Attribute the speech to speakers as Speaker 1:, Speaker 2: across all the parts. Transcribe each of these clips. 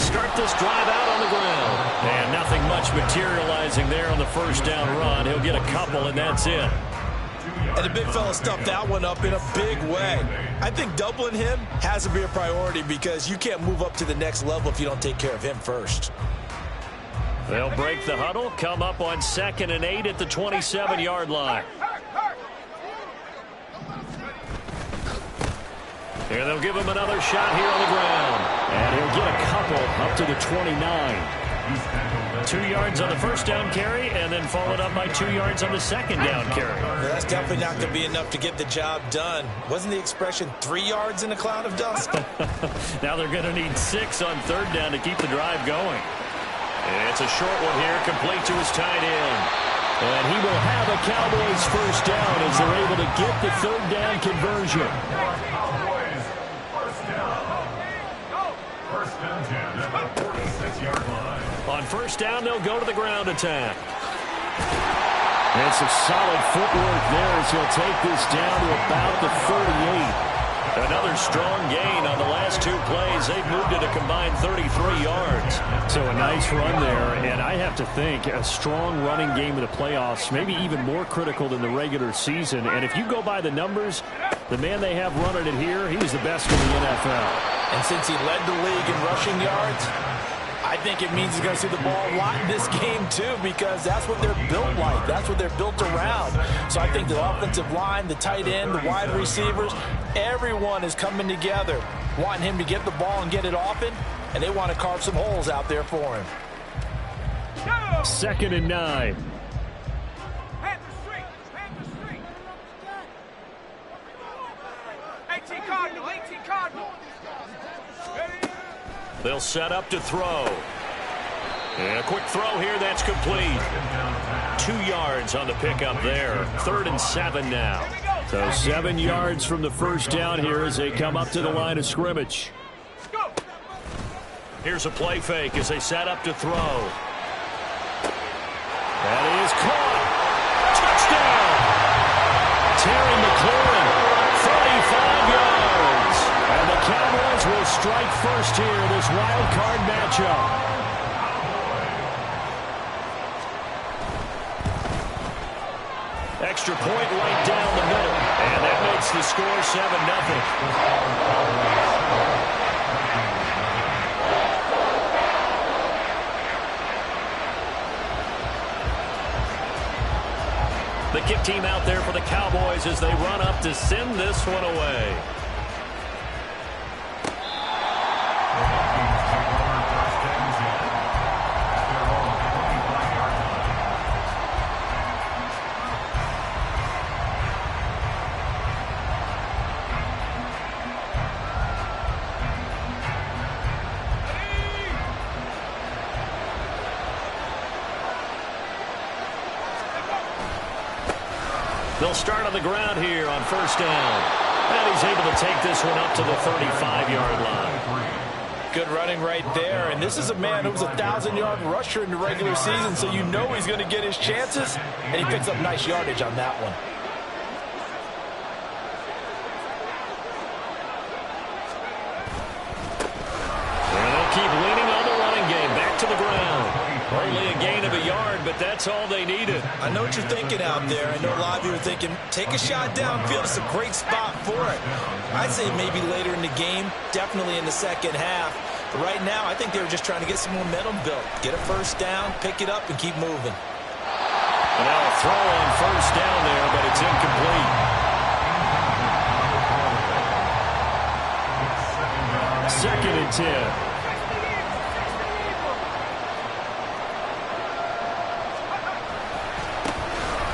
Speaker 1: start this drive out on the ground. And nothing much materializing there on the first down run. He'll get a couple, and that's it.
Speaker 2: And the big fella stuffed that one up in a big way. I think doubling him has to be a priority because you can't move up to the next level if you don't take care of him first.
Speaker 1: They'll break the huddle, come up on 2nd and 8 at the 27-yard line. Here they'll give him another shot here on the ground. And he'll get a couple up to the 29. 2 yards on the first down carry, and then followed up by 2 yards on the second down carry.
Speaker 2: Well, that's definitely not going to be enough to get the job done. Wasn't the expression 3 yards in a cloud of dust?
Speaker 1: Now they're going to need 6 on third down to keep the drive going. And it's a short one here, complete to his tight end. And he will have a Cowboys first down as they're able to get the third down conversion. On first down, they'll go to the ground attack. And some solid footwork there as he'll take this down to about the 38. Another strong gain on the last 2 plays. They've moved it a combined 33 yards.
Speaker 3: So a nice run there, and I have to think a strong running game in the playoffs, maybe even more critical than the regular season. And if you go by the numbers, the man they have running it here, he's the best in the NFL.
Speaker 2: And since he led the league in rushing yards, I think it means he's going to see the ball a lot in this game, too, because that's what they're built like. That's what they're built around. So I think the offensive line, the tight end, the wide receivers, everyone is coming together, wanting him to get the ball and get it often, and they want to carve some holes out there for him.
Speaker 3: 2nd and 9.
Speaker 1: They'll set up to throw. And a quick throw here, that's complete. 2 yards on the pickup there. 3rd and 7 now.
Speaker 3: So 7 yards from the first down here as they come up to the line of scrimmage.
Speaker 1: Here's a play fake as they set up to throw. That is caught. Touchdown! Terry McLaurin, 35 yards. And the Cowboys will strike first here, this wild card matchup. Extra point right down the middle. And that makes the score 7-0. The kick team out there for the Cowboys as they run up to send this one away. They'll start on the ground here on first down. And he's able to take this one up to the 35-yard line.
Speaker 2: Good running right there. And this is a man who was a 1,000-yard rusher in the regular season, so you know he's going to get his chances. And he picks up nice yardage on that one.
Speaker 1: And they'll keep leaning on the running game. Back to the ground. Only a gain of a yard, but that's all they needed.
Speaker 2: I know what you're thinking out there. I know a lot of you are thinking, take a shot downfield. It's a great spot for it. I'd say maybe later in the game, definitely in the second half. But right now, I think they were just trying to get some momentum built. Get a first down, pick it up, and keep moving.
Speaker 1: And now a throw on first down there, but it's incomplete.
Speaker 3: Second and 10.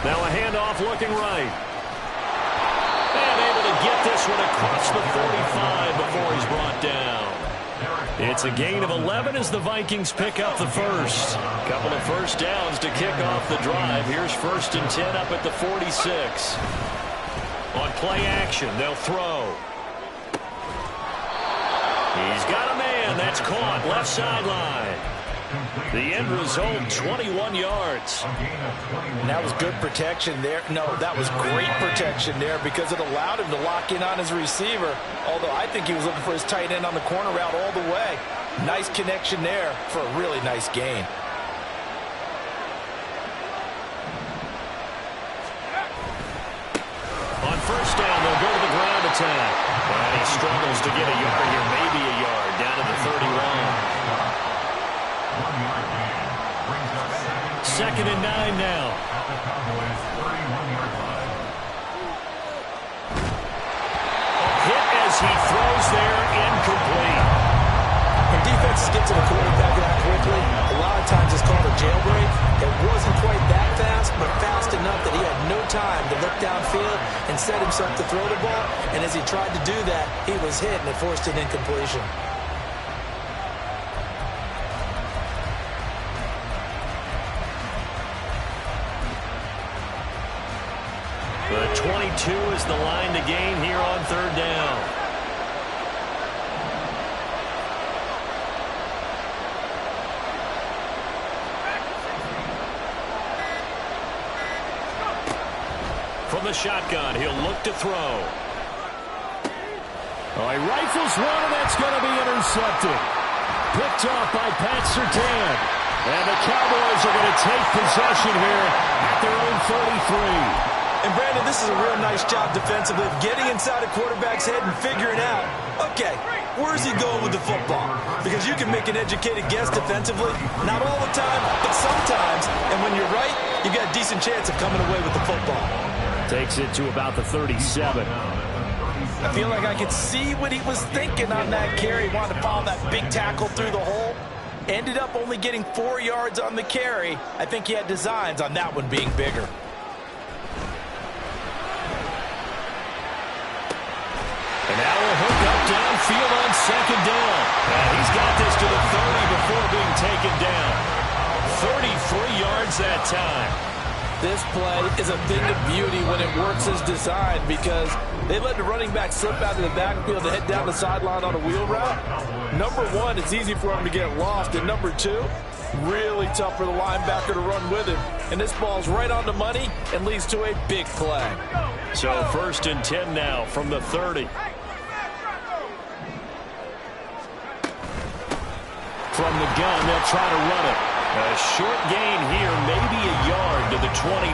Speaker 1: Now a handoff looking right. And able to get this one across the 45 before he's brought down. It's a gain of 11 as the Vikings pick up the first. Couple of first downs to kick off the drive. Here's 1st and 10 up at the 46. On play action, they'll throw. He's got a man. That's caught. Left sideline. The end result, 21 yards.
Speaker 2: And that was good protection there. No, that was great protection there because it allowed him to lock in on his receiver. Although I think he was looking for his tight end on the corner route all the way. Nice connection there for a really nice gain.
Speaker 1: On first down, they'll go to the ground attack. And he struggles to get a yard here, maybe a yard, down to the 31. 2nd and 9 now. Hit as he throws there, incomplete.
Speaker 2: When defenses get to the quarterback that quickly, a lot of times it's called a jailbreak. It wasn't quite that fast, but fast enough that he had no time to look downfield and set himself to throw the ball. And as he tried to do that, he was hit and it forced an incompletion.
Speaker 1: The 22 is the line to gain here on 3rd down. From the shotgun, he'll look to throw.
Speaker 3: Oh, he rifles one, and that's going to be intercepted. Picked off by Pat Surtain. And the Cowboys are going to take possession here at their own 33.
Speaker 2: And, Brandon, this is a real nice job defensively of getting inside a quarterback's head and figuring out, okay, where's he going with the football? Because you can make an educated guess defensively. Not all the time, but sometimes. And when you're right, you've got a decent chance of coming away with the football.
Speaker 3: Takes it to about the 37.
Speaker 2: I feel like I could see what he was thinking on that carry. He wanted to follow that big tackle through the hole. Ended up only getting 4 yards on the carry. I think he had designs on that one being bigger.
Speaker 1: And now we'll hook up downfield on 2nd down. And he's got this to the 30 before being taken down. 33 yards that time.
Speaker 2: This play is a thing of beauty when it works as designed because they let the running back slip out of the backfield to head down the sideline on a wheel route. Number one, it's easy for him to get lost. And number two, really tough for the linebacker to run with him. And this ball's right on the money and leads to a big play.
Speaker 1: So 1st and 10 now from the 30.
Speaker 3: From the gun, they'll try to run it.
Speaker 1: A short gain here, maybe a yard to the 29.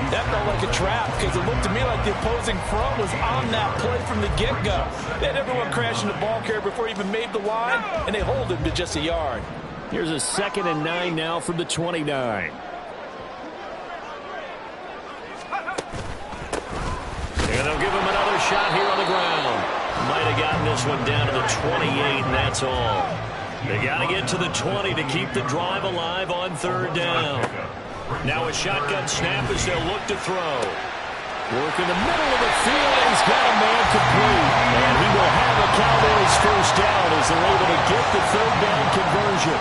Speaker 2: That felt like a trap because it looked to me like the opposing front was on that play from the get-go. They had everyone crashing the ball carrier before he even made the line, and they hold him to just a yard.
Speaker 3: Here's a 2nd and 9 now from the 29.
Speaker 1: And they'll give him another shot here on the ground. Might have gotten this one down to the 28, and that's all. They got to get to the 20 to keep the drive alive on 3rd down. Now a shotgun snap as they'll look to throw.
Speaker 3: Work in the middle of the field, and he's got a man complete. And he will have a Cowboys 1st down as they're able to get the 3rd down conversion.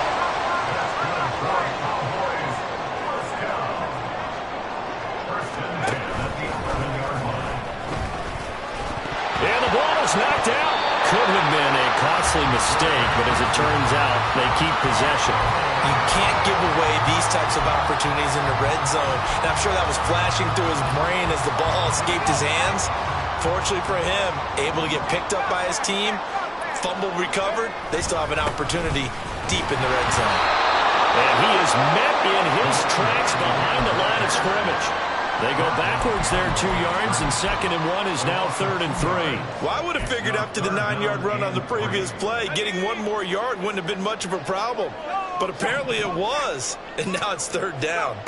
Speaker 1: And the ball is knocked out. Could have been a costly mistake, but as it turns out, they keep possession.
Speaker 2: You can't give away these types of opportunities in the red zone. And I'm sure that was flashing through his brain as the ball escaped his hands. Fortunately for him, able to get picked up by his team, fumble recovered. They still have an opportunity deep in the red zone.
Speaker 1: And he is met in his tracks behind the line of scrimmage. They go backwards there 2 yards, and 2nd and 1 is now 3rd and 3.
Speaker 2: Well, I would have figured after the 9-yard run on the previous play, getting 1 more yard wouldn't have been much of a problem. But apparently it was, and now it's 3rd down.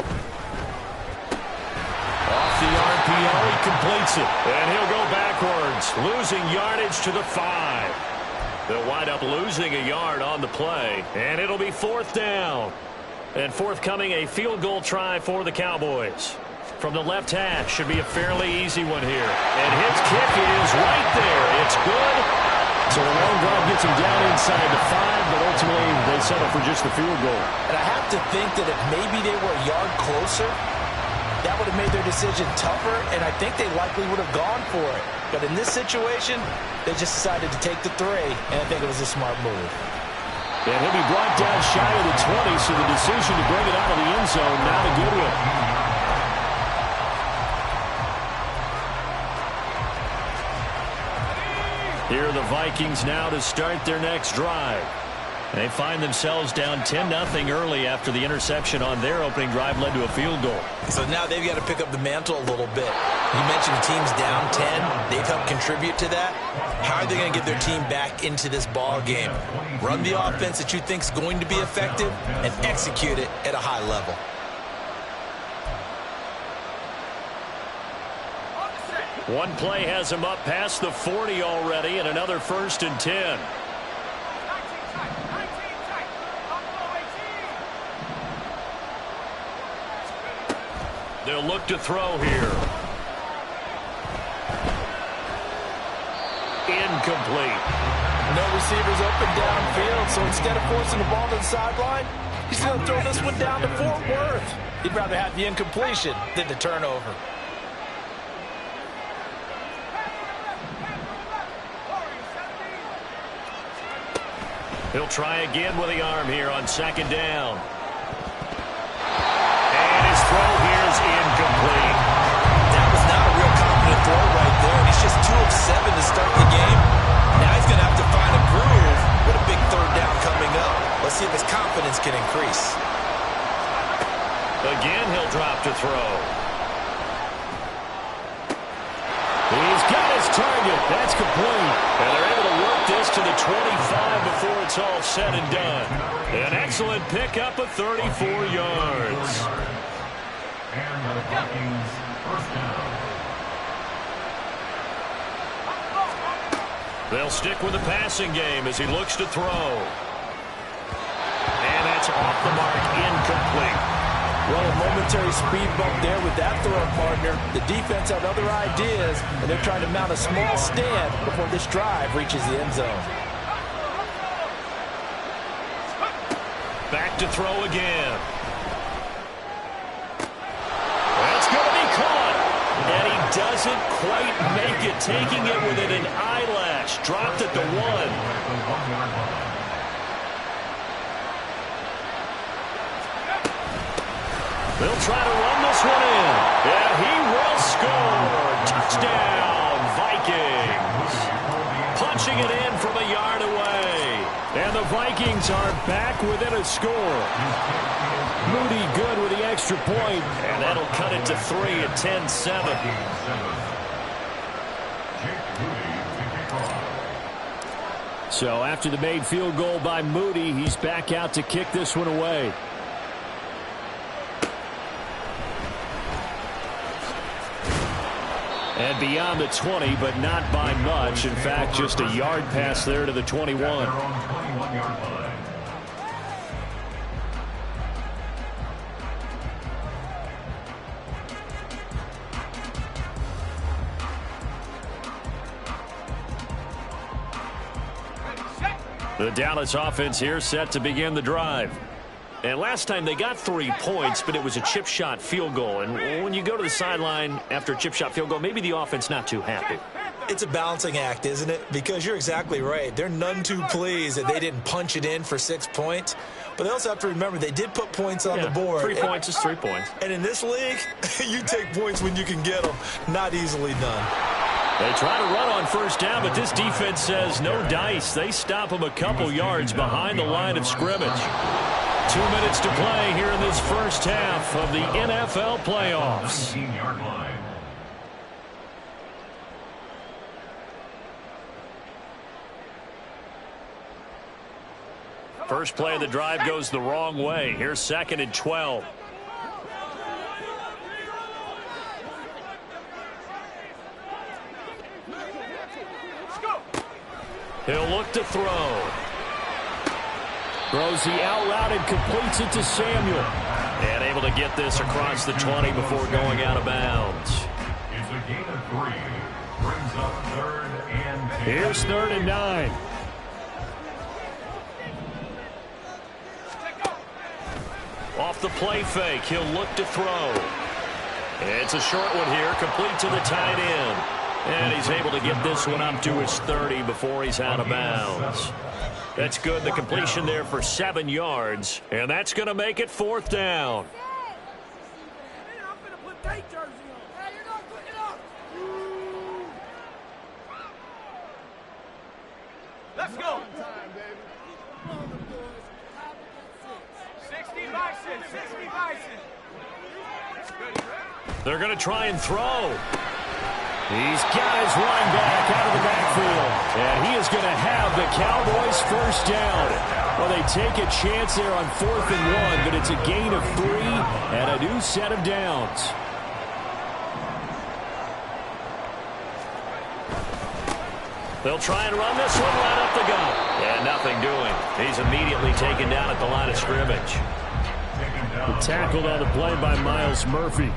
Speaker 1: Off the RPO, he completes it. And he'll go backwards, losing yardage to the 5. They'll wind up losing a yard on the play, and it'll be 4th down. And forthcoming, a field goal try for the Cowboys. From the left hash, should be a fairly easy one here. And his kick is right there. It's good.
Speaker 3: So a long drive gets him down inside the 5, but ultimately they settle for just the field goal.
Speaker 2: And I have to think that if maybe they were a yard closer, that would have made their decision tougher, and I think they likely would have gone for it. But in this situation, they just decided to take the 3, and I think it was a smart move.
Speaker 3: And he'll be brought down shy of the 20, so the decision to bring it out of the end zone, not a good one.
Speaker 1: Here are the Vikings now to start their next drive. They find themselves down 10-0 early after the interception on their opening drive led to a field goal.
Speaker 2: So now they've got to pick up the mantle a little bit. You mentioned the team's down 10. They've helped contribute to that. How are they going to get their team back into this ball game? Run the offense that you think is going to be effective and execute it at a high level.
Speaker 1: One play has him up past the 40 already, and another 1st and 10. They'll look to throw here. Incomplete.
Speaker 2: No receivers open downfield, so instead of forcing the ball to the sideline, he's going to throw this one down to Fort Worth. He'd rather have the incompletion than the turnover.
Speaker 1: He'll try again with the arm here on 2nd down. And his throw here is incomplete.
Speaker 2: That was not a real confident throw right there. He's just 2 of 7 to start the game. Now he's going to have to find a groove with a big 3rd down coming up. Let's see if his confidence can increase.
Speaker 1: Again, he'll drop to throw. He's got his target. That's complete. And they're able to work this to the 25 before it's all said and done. An excellent pickup of 34 yards.
Speaker 4: And the Vikings first down.
Speaker 1: They'll stick with the passing game as he looks to throw. And that's off the mark, incomplete.
Speaker 2: Well, a momentary speed bump there with that throw, partner. The defense had other ideas, and they're trying to mount a small stand before this drive reaches the end zone.
Speaker 1: Back to throw again. That's going to be caught. And he doesn't quite make it, taking it within an eyelash. Dropped at the 1. They'll try to run this one in. And he will score. Touchdown, Vikings. Punching it in from a yard away. And the Vikings are back within a score. Moody good with the extra point. And that'll cut it to 3 at 10-7. So after the made field goal by Moody, he's back out to kick this one away. And beyond the 20, but not by much. In fact, just a yard pass there to the 21. The Dallas offense here set to begin the drive. And last time they got 3 points, but it was a chip shot field goal. And when you go to the sideline after a chip shot field goal, maybe the offense not too happy.
Speaker 2: It's a balancing act, isn't it? Because you're exactly right. They're none too pleased that they didn't punch it in for 6 points. But they also have to remember they did put points on the board.
Speaker 1: 3 points is 3 points.
Speaker 2: And in this league, you take points when you can get them. Not easily done.
Speaker 1: They try to run on 1st down, but this defense says no dice. They stop them a couple yards behind the line of scrimmage. 2 minutes to play here in this first half of the NFL playoffs.
Speaker 4: 19-yard line.
Speaker 1: First play of the drive goes the wrong way. Here's 2nd and 12. He'll look to throw. Throws the out route and completes it to Samuel. And able to get this across the 20 before going out of bounds.
Speaker 4: It's a gain of 3. Brings up 3rd and 10.
Speaker 1: Here's 3rd and 9. Off the play fake, he'll look to throw. It's a short one here, complete to the tight end. And he's able to get this one up to his 30 before he's out of bounds. That's good. The completion there for 7 yards. And that's going to make it 4th down. They're going to try and throw. He's got his running back out of the backfield. And he is going to have the Cowboys first down. Well, they take a chance there on 4th and 1, but it's a gain of 3 and a new set of downs. They'll try and run this one right up the gut. And nothing doing. He's immediately taken down at the line of scrimmage.
Speaker 3: Tackled on the play by Myles Murphy.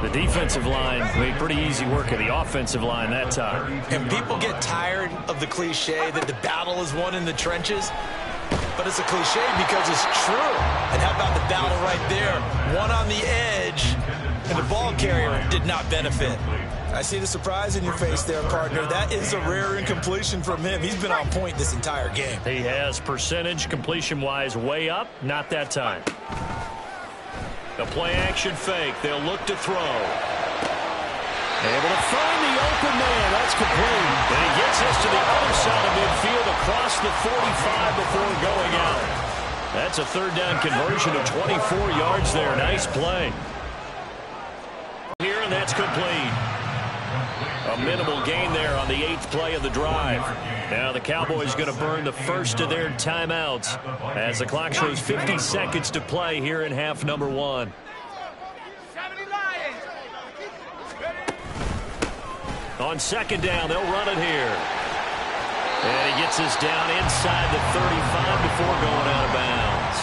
Speaker 1: The defensive line made pretty easy work of the offensive line that time.
Speaker 2: And people get tired of the cliche that the battle is won in the trenches. But it's a cliche because it's true. And how about the battle right there? One on the edge, and the ball carrier did not benefit. I see the surprise in your face there, partner. That is a rare incompletion from him. He's been on point this entire game.
Speaker 1: He has percentage completion-wise way up. Not that time. The play-action fake. They'll look to throw. Able to find the open man. That's complete. And he gets this to the other side of midfield across the 45 before going out. That's a third down conversion of 24 yards there. Nice play. Here, and that's complete. A minimal gain there on the 8th play of the drive. Now the Cowboys going to burn the first of their timeouts as the clock shows 50 seconds to play here in half number 1. On 2nd down, they'll run it here. And he gets this down inside the 35 before going out of bounds.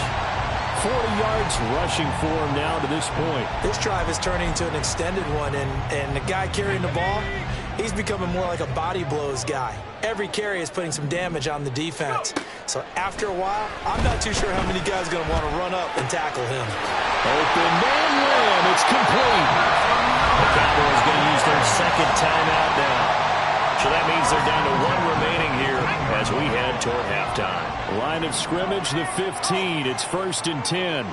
Speaker 3: 40 yards rushing for him now to this point.
Speaker 2: This drive is turning into an extended one, and the guy carrying the ball, he's becoming more like a body blows guy. Every carry is putting some damage on the defense. So after a while, I'm not too sure how many guys are going to want to run up and tackle him.
Speaker 3: Open man run. It's complete.
Speaker 1: The Cowboys going to use their second timeout now. So that means they're down to 1 remaining here as we head toward halftime.
Speaker 3: Line of scrimmage, the 15. It's 1st and 10. And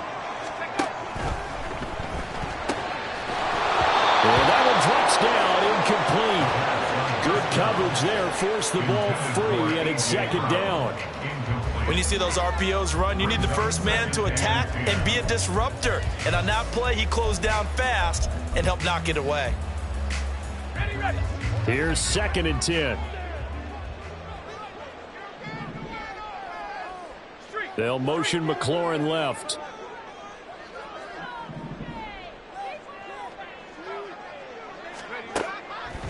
Speaker 3: that one drops down, incomplete. Good coverage there, forced the ball free, and it's 2nd down.
Speaker 2: When you see those RPOs run, you need the first man to attack and be a disruptor. And on that play, he closed down fast and helped knock it away.
Speaker 3: Here's 2nd and 10. They'll motion McLaurin left.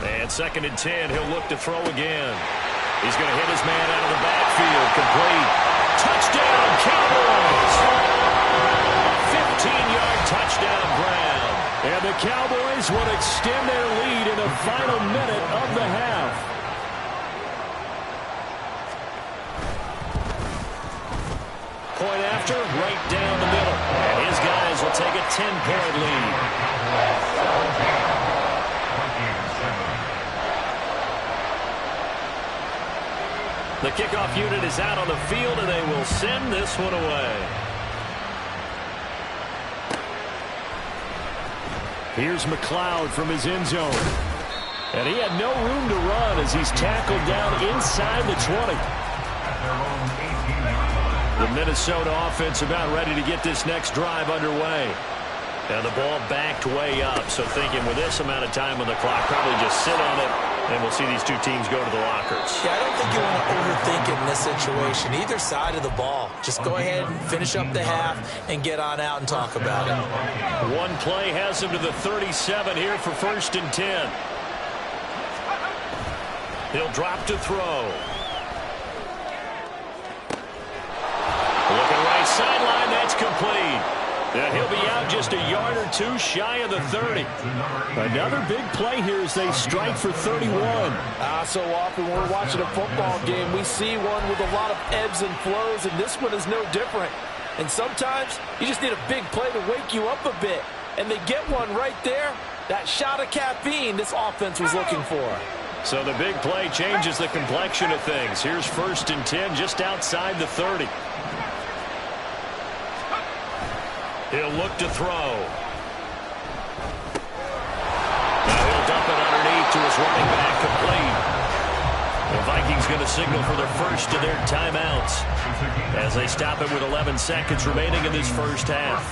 Speaker 1: And 2nd and 10, he'll look to throw again. He's going to hit his man out of the backfield. Complete. Touchdown, Cowboys! A 15-yard touchdown grab.
Speaker 3: And the Cowboys will extend their lead in the final minute of the half.
Speaker 1: Point after, right down the middle. And his guys will take a 10-point lead. The kickoff unit is out on the field, and they will send this one away.
Speaker 3: Here's McLeod from his end zone. And he had no room to run as he's tackled down inside the 20.
Speaker 1: The Minnesota offense about ready to get this next drive underway. Now the ball backed way up, so thinking with this amount of time on the clock, probably just sit on it, and we'll see these two teams go to the lockers.
Speaker 2: Yeah, I don't think you want to overthink it in this situation. Either side of the ball. Just go ahead and finish up the half and get on out and talk about it.
Speaker 1: One play has him to the 37 here for 1st and 10. He'll drop to throw. Looking right sideline, that's complete. Yeah, he'll be out just a yard or two shy of the 30.
Speaker 3: Another big play here as they strike for 31.
Speaker 5: So often when we're watching a football game, we see one with a lot of ebbs and flows, and this one is no different. And sometimes you just need a big play to wake you up a bit. And they get one right there. That shot of caffeine this offense was looking for.
Speaker 1: So the big play changes the complexion of things. Here's 1st and 10 just outside the 30. He'll look to throw. Now he'll dump it underneath to his running back, complete. The Vikings going to signal for their first of their timeouts as they stop it with 11 seconds remaining in this first half.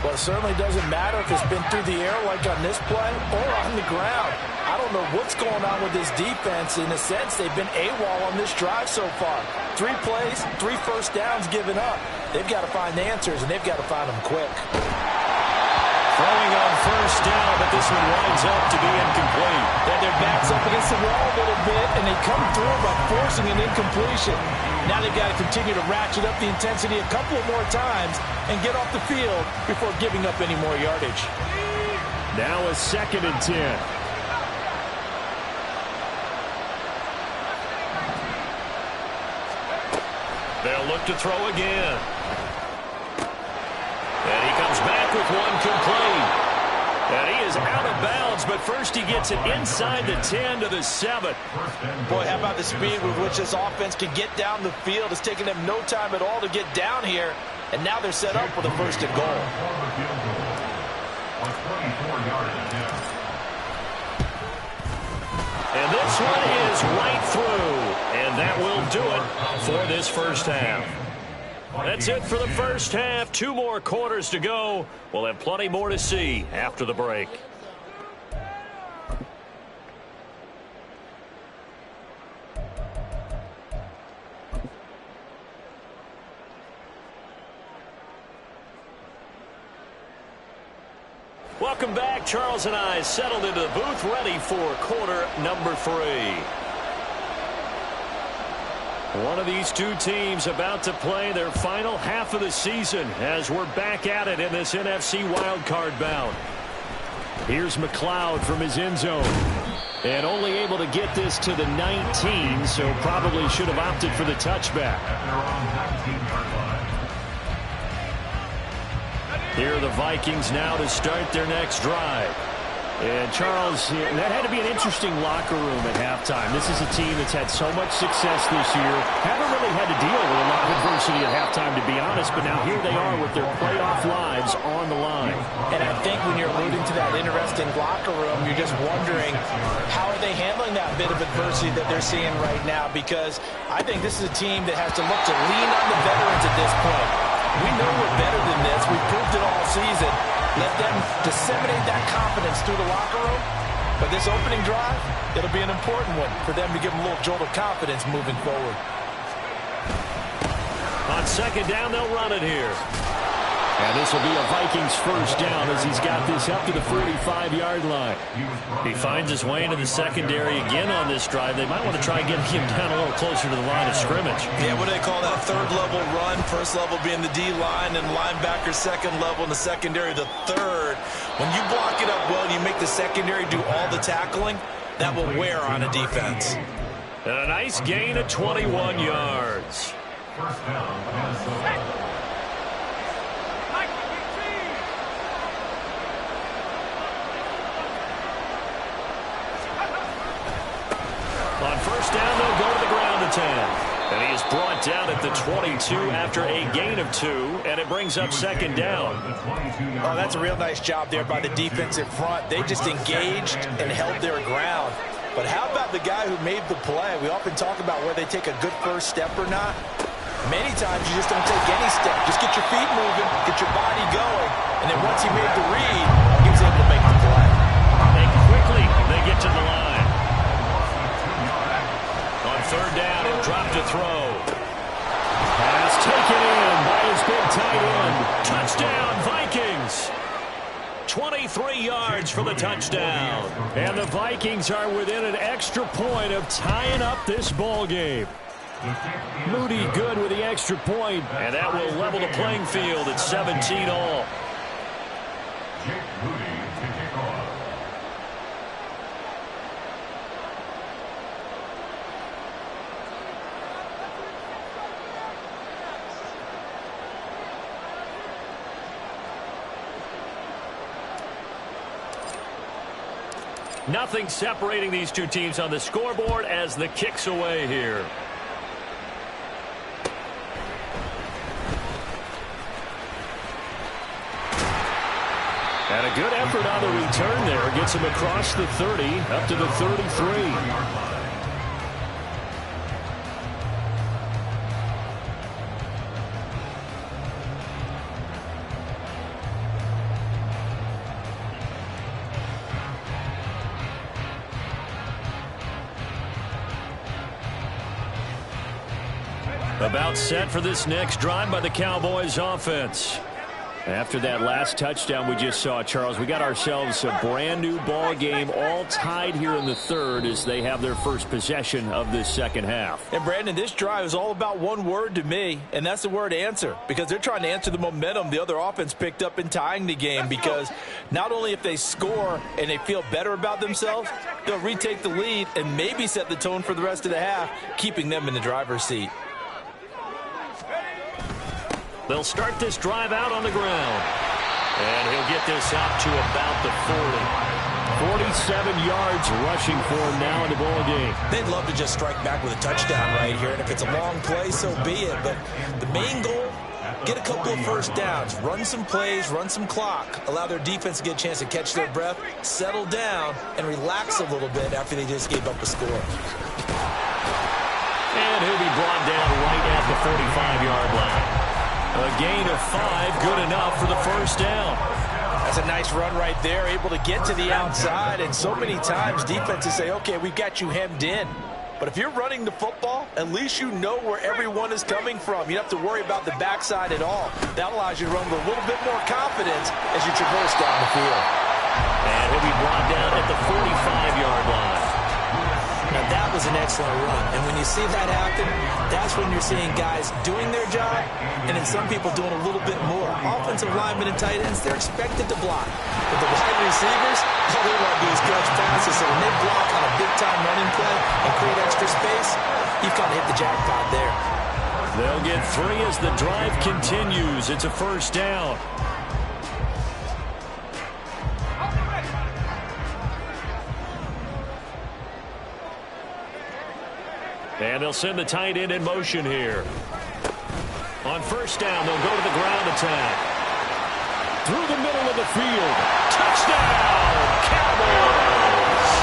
Speaker 2: Well, it certainly doesn't matter if it's been through the air like on this play or on the ground. I don't know what's going on with this defense. In a sense, they've been AWOL on this drive so far. 3 plays, 3 first downs given up. They've got to find answers, and they've got to find them quick.
Speaker 1: Throwing on first down, but this one winds up to be incomplete.
Speaker 2: And their back's up against the wall a little bit, and they come through by forcing an incompletion. Now they've got to continue to ratchet up the intensity a couple of more times and get off the field before giving up any more yardage.
Speaker 3: Now a 2nd and 10.
Speaker 1: They'll look to throw again. And he comes back with one complete. And he is out of bounds, but first he gets it inside the 10 to the 7.
Speaker 2: Boy, how about the speed with which this offense can get down the field? It's taken them no time at all to get down here, and now they're set up for the 1st and goal.
Speaker 1: And this one is right through, and that will do it for this first half. That's it for the first half. 2 more quarters to go. We'll have plenty more to see after the break. Welcome back. Charles and I settled into the booth, ready for quarter number 3. One of these two teams about to play their final half of the season as we're back at it in this NFC wildcard bout. Here's McLeod from his end zone. And only able to get this to the 19, so probably should have opted for the touchback. Here are the Vikings now to start their next drive. And, Charles, that had to be an interesting locker room at halftime. This is a team that's had so much success this year. Haven't really had to deal with a lot of adversity at halftime, to be honest. But now here they are with their playoff lives on the line.
Speaker 2: And I think when you're alluding to that interesting locker room, you're just wondering how are they handling that bit of adversity that they're seeing right now. Because I think this is a team that has to look to lean on the veterans at this point. We know we're better than this. We've proved it all season. Let them disseminate that confidence through the locker room. But this opening drive, it'll be an important one for them to give them a little jolt of confidence moving forward.
Speaker 1: On 2nd down, they'll run it here. And this will be a Vikings first down as he's got this up to the 45-yard line. He finds his way into the secondary again on this drive. They might want to try getting him down a little closer to the line of scrimmage.
Speaker 2: Yeah, what do they call that? 3rd level run. 1st level being the D-line, and linebacker 2nd level, and the secondary the 3rd. When you block it up well and you make the secondary do all the tackling, that will wear on a defense.
Speaker 1: And a nice gain of 21 yards.
Speaker 4: First down, Minnesota.
Speaker 1: On first down, they'll go to the ground at 10. And he is brought down at the 22 after a gain of 2, and it brings up 2nd down.
Speaker 2: Oh, that's a real nice job there by the defensive front. They just engaged and held their ground. But how about the guy who made the play? We often talk about whether they take a good first step or not. Many times you just don't take any step. Just get your feet moving, get your body going, and then once he made the read, he was able to make the play.
Speaker 1: And quickly they get to the line. On 3rd down, he'll drop to throw. Pass taken in by his big tight end. Touchdown, Vikings. 23 yards for the touchdown.
Speaker 3: And the Vikings are within an extra point of tying up this ball game. Moody good with the extra point.
Speaker 1: And that will level the playing field at 17 all.
Speaker 4: Jake Moody to kick off.
Speaker 1: Nothing separating these two teams on the scoreboard as the kick's away here. And a good effort on the return there. Gets him across the 30, up to the 33.
Speaker 3: About set for this next drive by the Cowboys offense. After that last touchdown we just saw, Charles, we got ourselves a brand new ball game, all tied here in the third as they have their first possession of this second half.
Speaker 5: And Brandon, this drive is all about one word to me, and that's the word answer, because they're trying to answer the momentum the other offense picked up in tying the game, because not only if they score and they feel better about themselves, they'll retake the lead and maybe set the tone for the rest of the half, keeping them in the driver's seat.
Speaker 3: They'll start this drive out on the ground. And he'll get this out to about the 40. 47 yards rushing for him now in the ball game.
Speaker 2: They'd love to just strike back with a touchdown right here. And if it's a long play, so be it. But the main goal, get a couple of first downs. Run some plays, run some clock. Allow their defense to get a chance to catch their breath, settle down, and relax a little bit after they just gave up a score.
Speaker 3: And he'll be brought down right at the 45-yard line. A gain of 5, good enough for the first down.
Speaker 5: That's a nice run right there, able to get to the outside. And so many times defenses say, okay, we've got you hemmed in. But if you're running the football, at least you know where everyone is coming from. You don't have to worry about the backside at all. That allows you to run with a little bit more confidence as you traverse down the field.
Speaker 3: And he'll be brought down at the 45-yard line.
Speaker 2: Now that was an excellent run, and when you see that happen, that's when you're seeing guys doing their job, and then some people doing a little bit more. Offensive linemen and tight ends, they're expected to block. But the wide receivers, all they want to do is catch passes, so when they block on a big-time running play and create extra space, you've kind of hit the jackpot there.
Speaker 3: They'll get 3 as the drive continues. It's a first down. And they'll send the tight end in motion here. On first down, they'll go to the ground attack. Through the middle of the field. Touchdown, Cowboys!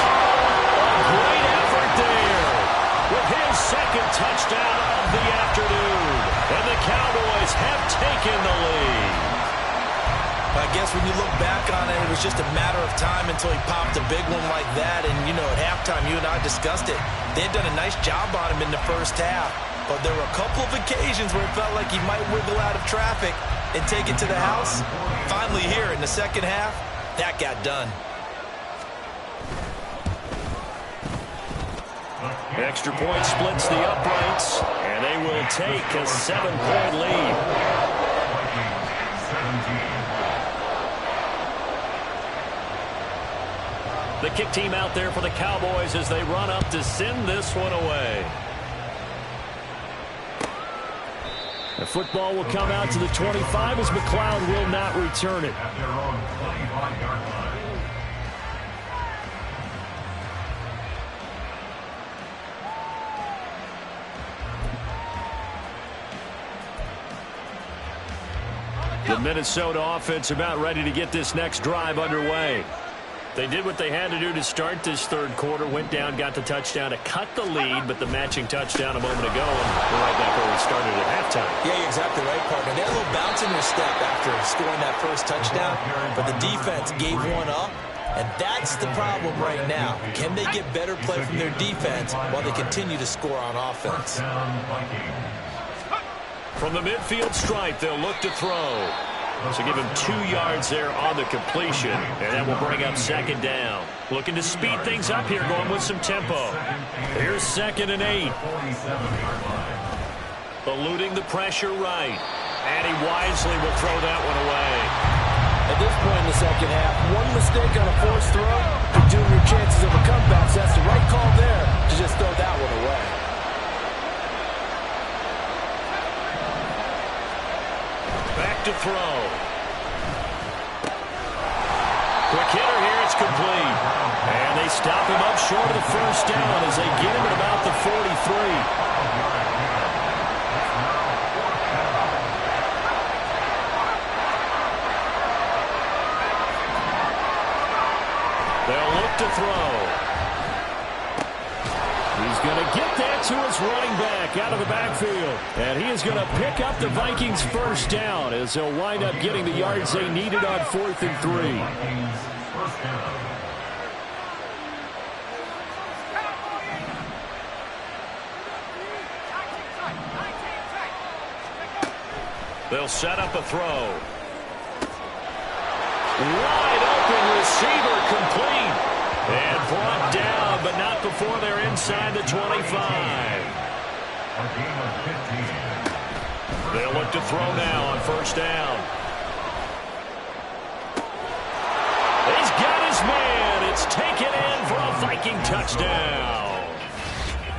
Speaker 3: A great effort there with his second touchdown of the afternoon. And the Cowboys have taken the lead.
Speaker 2: I guess when you look back on it, it was just a matter of time until he popped a big one like that. And, you know, at halftime, you and I discussed it. They had done a nice job on him in the first half. But there were a couple of occasions where it felt like he might wiggle out of traffic and take it to the house. Finally here in the second half, that got done.
Speaker 3: Extra point splits the uprights, and they will take a 7-point lead. The kick team out there for the Cowboys as they run up to send this one away. The football will come out to the 25 as McLeod will not return it.
Speaker 4: At their own 25-yard line.
Speaker 3: The Minnesota offense about ready to get this next drive underway. They did what they had to do to start this third quarter, went down, got the touchdown to cut the lead, but the matching touchdown a moment ago, and we're right back where we started at halftime.
Speaker 2: Yeah, you're exactly right, partner. They had a little bounce in their step after scoring that first touchdown, but the defense gave one up, and that's the problem right now. Can they get better play from their defense while they continue to score on offense?
Speaker 3: From the midfield stripe, they'll look to throw. So give him 2 yards there on the completion, and that will bring up second down. Looking to speed things up here, going with some tempo. Here's 2nd and 8. Eluding the pressure right. And he wisely will throw that one away.
Speaker 5: At this point in the second half, one mistake on a forced throw could doom your chances of a comeback. So that's the right call there to just throw that one away.
Speaker 3: Back to throw. Quick hitter here, it's complete. And they stop him up short of the first down as they get him at about the 43. They'll look to throw. He's going to get that to his running back out of the backfield. And he is going to pick up the Vikings first down as they'll wind up getting the yards they needed on 4th and 3.
Speaker 1: They'll set up a throw. Wide open receiver, complete. And brought down, but not before they're inside the 25.
Speaker 4: A gain of 15.
Speaker 1: They'll look to throw now on first down. He's got his man. It's taken in for a Viking touchdown.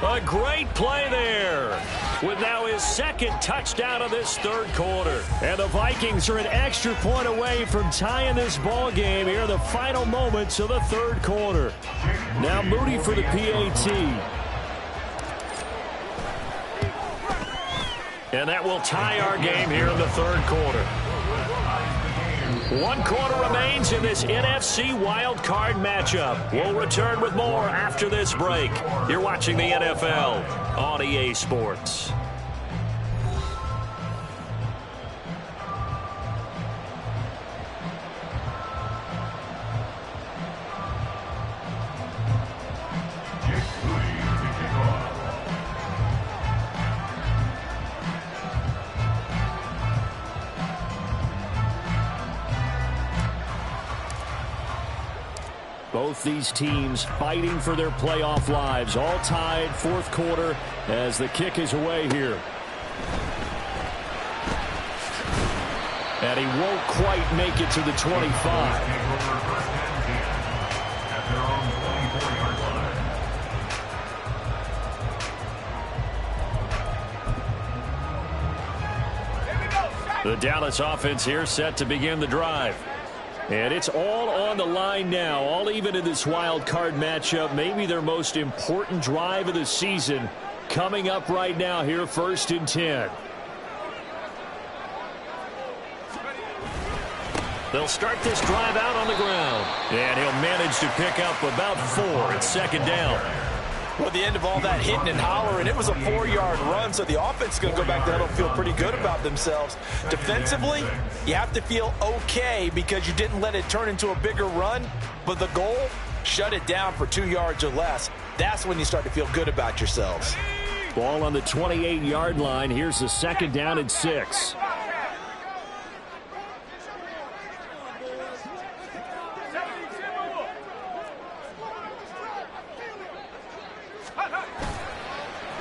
Speaker 1: A great play there, with now his second touchdown of this third quarter. And the Vikings are an extra point away from tying this ball game here in the final moments of the third quarter. Now Moody for the PAT. And that will tie our game here in the third quarter. 1 quarter remains in this NFC Wild Card matchup. We'll return with more after this break. You're watching the NFL on EA Sports. Both these teams fighting for their playoff lives. All tied, fourth quarter, as the kick is away here. And he won't quite make it to the 25. The Dallas offense here set to begin the drive. And it's all on the line now, all even in this wild card matchup. Maybe their most important drive of the season coming up right now here, 1st and 10. They'll start this drive out on the ground. And he'll manage to pick up about 4 at 2nd down.
Speaker 5: Well, the end of all that hitting and hollering, it was a 4-yard run, so the offense is going to go back there and feel pretty good about themselves. Defensively, you have to feel okay because you didn't let it turn into a bigger run, but the goal, shut it down for 2 yards or less. That's when you start to feel good about yourselves.
Speaker 3: Ball on the 28-yard line. Here's the 2nd down and 6.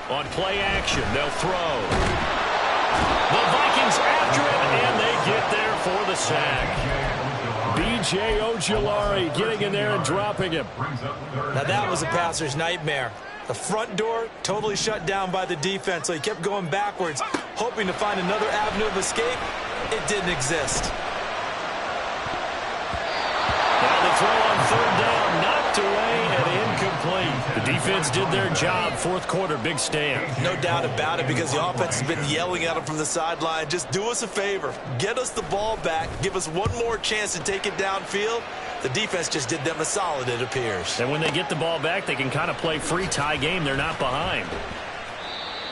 Speaker 3: On play action, they'll throw. The Vikings after him, and they get there for the sack. B.J. Ojulari getting in there and dropping him.
Speaker 5: Now that was a passer's nightmare. The front door totally shut down by the defense, so he kept going backwards, hoping to find another avenue of escape. It didn't exist.
Speaker 1: Now the throw on 3rd down, knocked away and incomplete. The defense did their job. 4th quarter, big stand.
Speaker 5: No doubt about it, because the offense has been yelling at him from the sideline. Just do us a favor. Get us the ball back. Give us one more chance to take it downfield. The defense just did them a solid, it appears.
Speaker 3: And when they get the ball back, they can kind of play free tie game. They're not behind.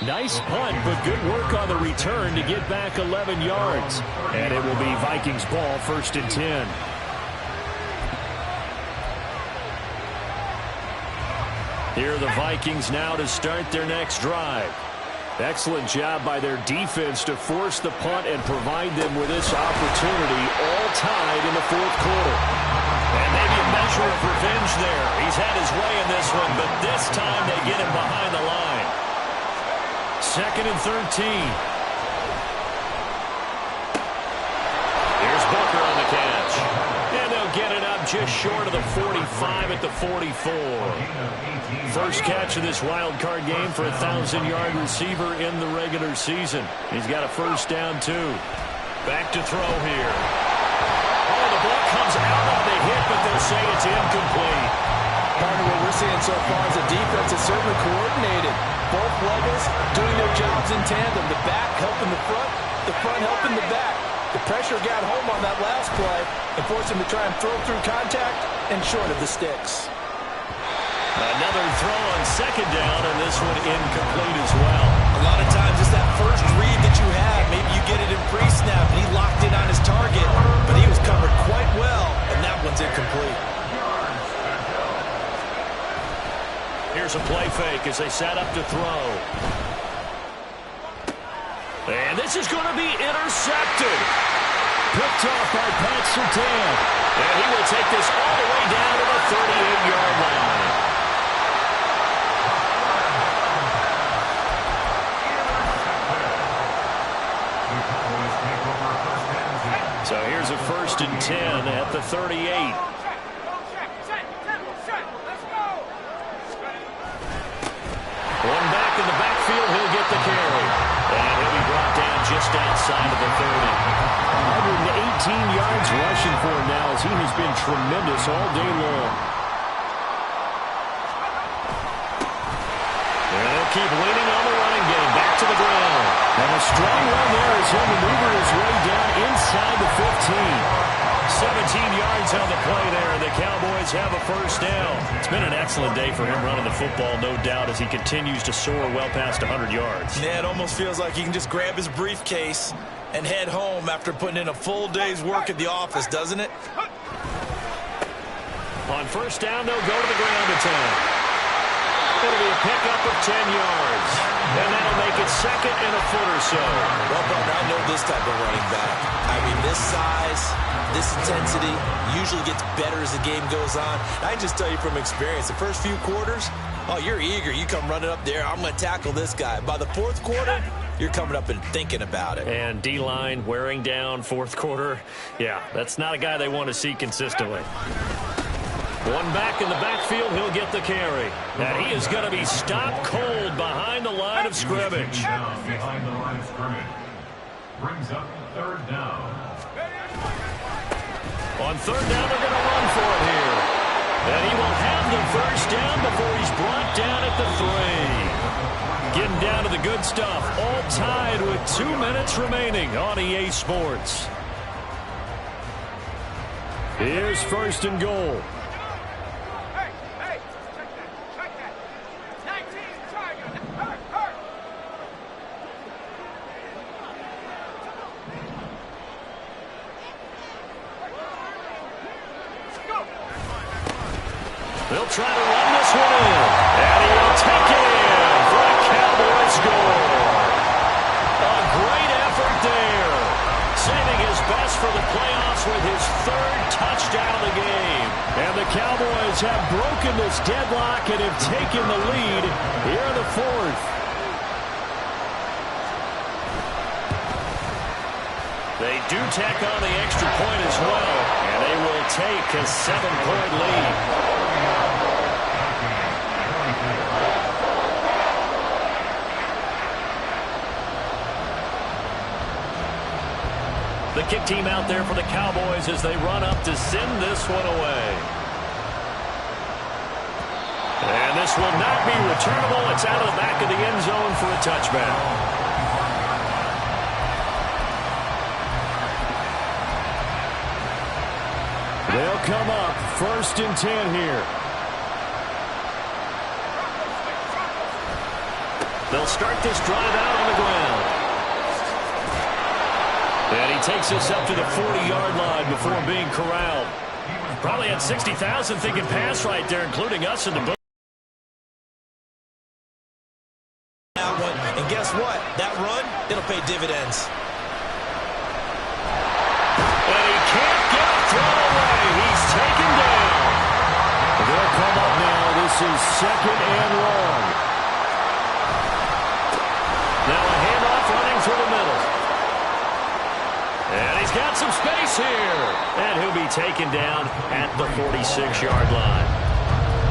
Speaker 3: Nice punt, but good work on the return to get back 11 yards. And it will be Vikings ball, 1st and 10. Here are the Vikings now to start their next drive. Excellent job by their defense to force the punt and provide them with this opportunity, all tied in the 4th quarter. And maybe a measure of revenge there. He's had his way in this one, but this time they get him behind the line. 2nd and 13. Here's Booker on the catch. And they'll get it up just short of the 45 at the 44. First catch of this wild card game for a 1,000-yard receiver in the regular season. He's got a 1st down, too. Back to throw here. Oh, the ball comes out on the hit, but they'll say it's incomplete.
Speaker 5: Part of what we're seeing so far is the defense is certainly coordinated. Both levels doing their jobs in tandem. The back helping the front helping the back. The pressure got home on that last play and forced him to try and throw through contact and short of the sticks.
Speaker 1: Another throw on 2nd down, and this one incomplete as well.
Speaker 5: A lot of times it's that first read that you have. Maybe you get it in pre-snap, and he locked in on his target, but he was covered quite well, and that one's incomplete.
Speaker 1: Here's a play fake as they set up to throw. And this is going to be intercepted.
Speaker 3: Picked off by Pat Surtain.
Speaker 1: And he will take this all the way down to the 38-yard line. So here's a 1st and 10 at the 38. One back in the backfield, he'll get the carry. And he'll be brought down just outside of the 30.
Speaker 3: 118 yards rushing for him now as he has been tremendous all day long.
Speaker 1: And they'll keep leaning on the running game. Back to the ground.
Speaker 3: And a strong run there as he'll maneuver his way down inside the 15.
Speaker 1: 17 yards on the play there. The Cowboys have a 1st down. It's been an excellent day for him running the football, no doubt, as he continues to soar well past 100 yards.
Speaker 2: Yeah, it almost feels like he can just grab his briefcase and head home after putting in a full day's work at the office, doesn't it?
Speaker 1: On 1st down, they'll go to the ground attack. It'll be a pickup of 10 yards. And that'll make it 2nd and a foot or so.
Speaker 2: Well, partner, I know this type of running back. I mean, this size, this intensity usually gets better as the game goes on. I can just tell you from experience, the first few quarters, oh, you're eager. You come running up there, I'm going to tackle this guy. By the 4th quarter, you're coming up and thinking about it.
Speaker 1: And D-line wearing down 4th quarter. Yeah, that's not a guy they want to see consistently. One back in the backfield, he'll get the carry. And he is going to be stopped cold behind the line of scrimmage.
Speaker 4: Behind the line of scrimmage. Brings up 3rd down.
Speaker 1: On 3rd down, they're going to run for it here. And he will have the 1st down before he's brought down at the 3. Getting down to the good stuff. All tied with 2 minutes remaining on EA Sports.
Speaker 3: Here's 1st and goal.
Speaker 1: They'll try to run this one in. And he will take it in for a Cowboy score. A great effort there. Saving his best for the playoffs with his 3rd touchdown of the game.
Speaker 3: And the Cowboys have broken this deadlock and have taken the lead here in the 4th.
Speaker 1: They do tack on the extra point as well. And they will take a 7-point lead. The kick team out there for the Cowboys as they run up to send this one away. And this will not be returnable. It's out of the back of the end zone for a touchback.
Speaker 3: They'll come up 1st and 10 here.
Speaker 1: They'll start this drive out on the ground. And he takes us up to the 40-yard line before being corralled. Probably had 60,000 thinking pass right there, including us in the book.
Speaker 2: And guess what? That run, it'll pay dividends.
Speaker 1: And he can't get a throw away. He's taken down.
Speaker 3: They'll come up now. This is 2nd and long.
Speaker 1: Now a handoff running through the middle. And he's got some space here. And he'll be taken down at the 46-yard line.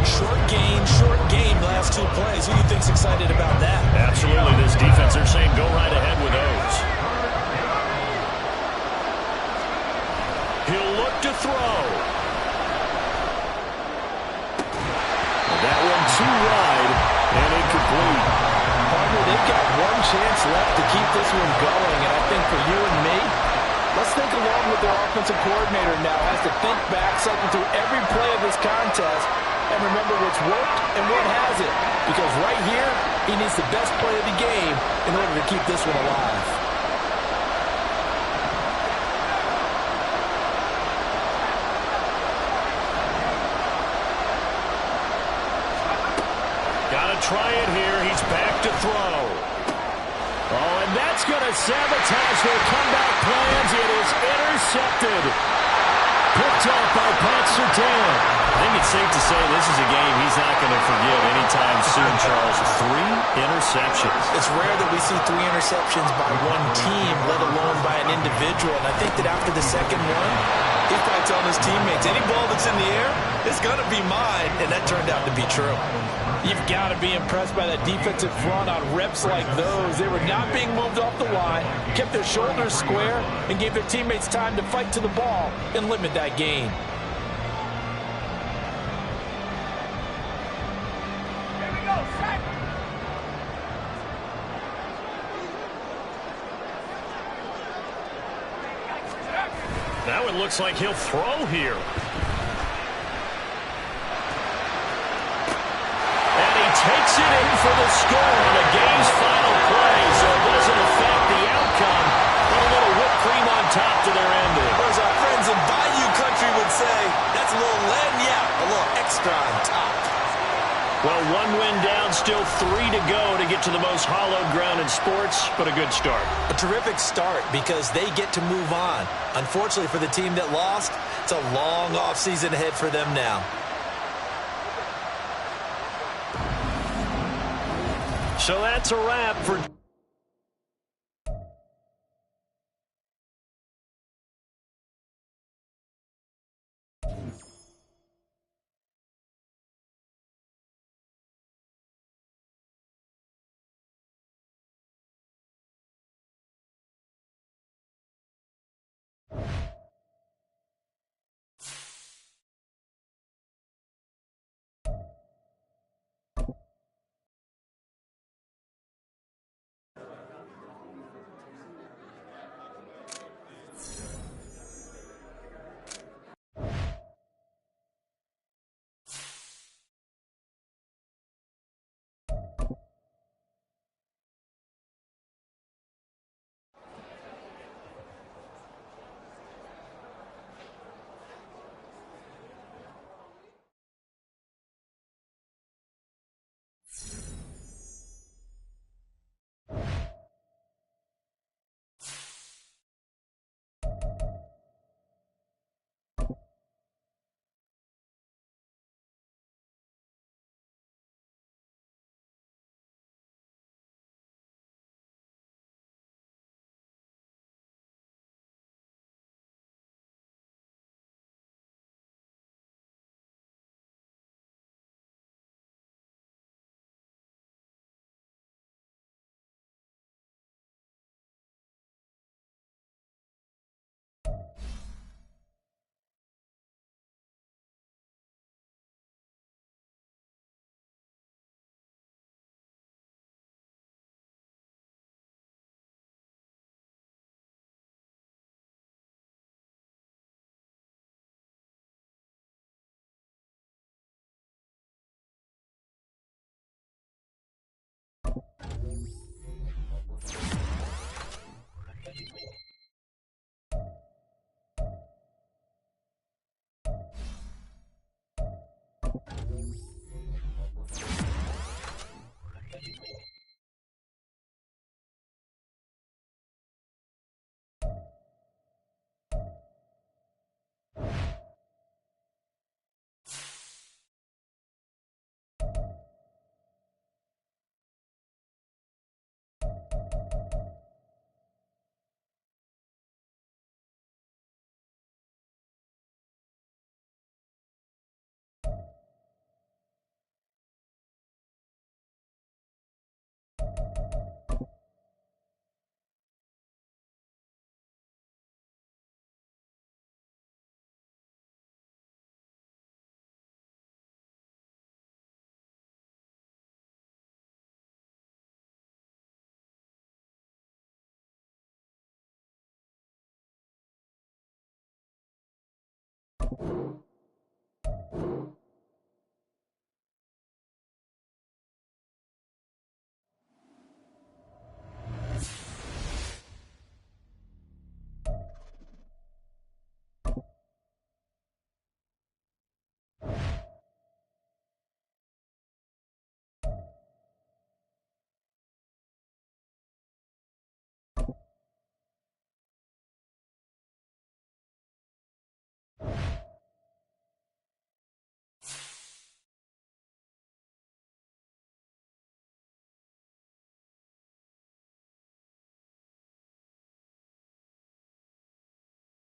Speaker 2: Short game, last 2 plays. Who do you think's excited about that?
Speaker 1: Absolutely. This defense, they're saying go right ahead with those. He'll look to throw.
Speaker 3: That one too wide and incomplete.
Speaker 5: Partner, they've got one chance left to keep this one going, and I think for you and me, let's think along with their offensive coordinator now. Has to think back, cycle through every play of this contest, and remember what's worked and what hasn't. Because right here, he needs the best play of the game in order to keep this one alive.
Speaker 1: Got to try it here. He's back to throw. Oh, and that
Speaker 3: That's going to sabotage their comeback plans. It is intercepted. Picked off by Pat Surtain.
Speaker 1: I think it's safe to say this is a game he's not going to forget anytime soon, Charles. 3 interceptions.
Speaker 2: It's rare that we see 3 interceptions by one team, let alone by an individual. And I think that after the second one, he's probably telling his teammates, any ball that's in the air, it's going to be mine. And that turned out to be true. You've got to be impressed by that defensive front on reps like those. They were not being moved off the line, kept their shoulders square, and gave their teammates time to fight to the ball and limit that gain.
Speaker 3: Now it looks like he'll throw here.
Speaker 1: Takes it in for the score on the game's final play, so it doesn't affect the outcome, but a little whipped cream on top to their ending.
Speaker 2: Or as our friends in Bayou Country would say, that's a little lagniappe, a little extra on top.
Speaker 1: Well, 1 win down, still 3 to go to get to the most hallowed ground in sports, but a good start.
Speaker 2: A terrific start because they get to move on. Unfortunately for the team that lost, it's a long offseason ahead for them now.
Speaker 1: So that's a wrap for...